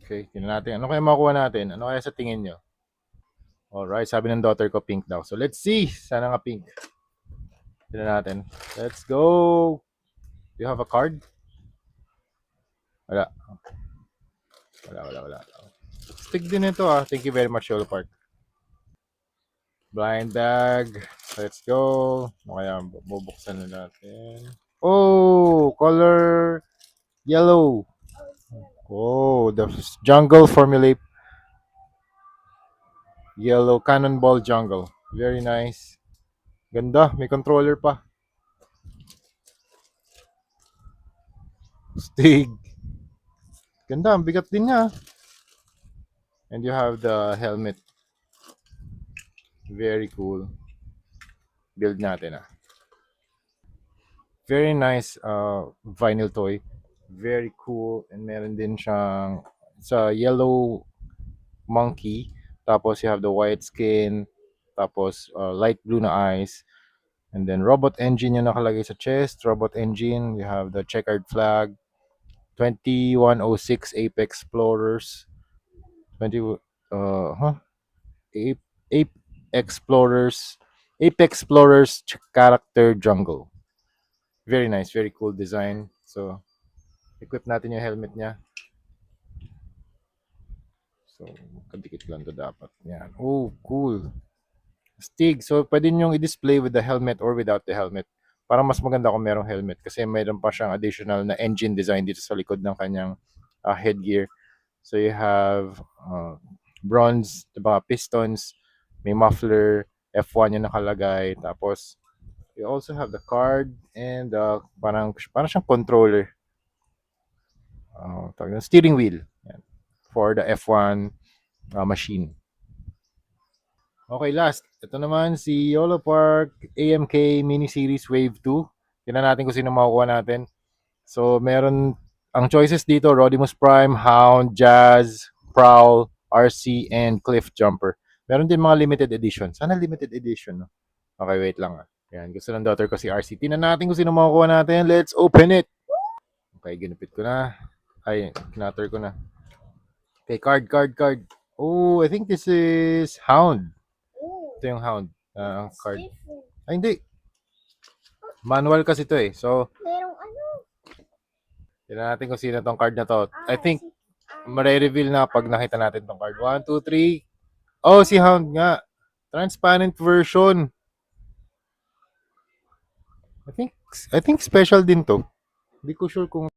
Okay, tingnan natin. Ano kaya makuha natin? Ano kaya sa tingin nyo? Alright, sabi ng daughter ko pink daw. So let's see. Sana nga pink. Tingnan natin. Let's go. Do you have a card? Wala. Wala. Stick din ito ah. Thank you very much, Yolo Park. Blind bag. Let's go. Ano kaya bubuksan na natin? Oh, color yellow. Oh, the jungle formulate yellow cannonball jungle. Very nice. Ganda, may controller pa. Stig. Ganda, ang bigat din niya. And you have the helmet. Very cool. Build natin ah. Very nice vinyl toy. Very cool. And meron din siyang sa yellow monkey. Tapos you have the white skin. Tapos light blue na eyes. And then robot engine yung nakalagay sa chest. Robot engine. You have the checkered flag. 2106 Apex Explorers. 20 Ape, Ape Explorers. Apex Explorers character jungle. Very nice, very cool design. So, equip natin yung helmet niya. So, kadikit lang to dapat. Yan. Oh, cool. Stig. So, pwede nyo i-display with the helmet or without the helmet. Para mas maganda kung merong helmet kasi mayroon pa siyang additional na engine design dito sa likod ng kanyang headgear. So, you have bronze, diba, pistons, may muffler, F1 yung nakalagay. Tapos, you also have the card and parang siyang controller. Steering wheel. Yan. For the F1 machine. Okay, last. Ito naman si YOLO Park AMK Mini Series Wave 2. Tingnan natin kung sino makukuha natin. So, meron ang choices dito, Rodimus Prime, Hound, Jazz, Prowl, RC, and Cliff Jumper. Meron din mga limited edition. Sana limited edition, no? Okay, wait lang ah. Yan, gusto ng daughter ko si RC. Tingnan natin kung sino makukuha natin. Let's open it! Okay, ginupit ko na. Ay, kinatter ko na. Okay, card. Oh, I think this is Hound. Ito yung Hound card. Ay, hindi. Manual kasi ito eh. So, tignan natin kung sino tong card na to. I think, mare-reveal na pag nakita natin tong card. 1, 2, 3. Oh, si Hound nga. Transparent version. I think special din to. Hindi ko sure kung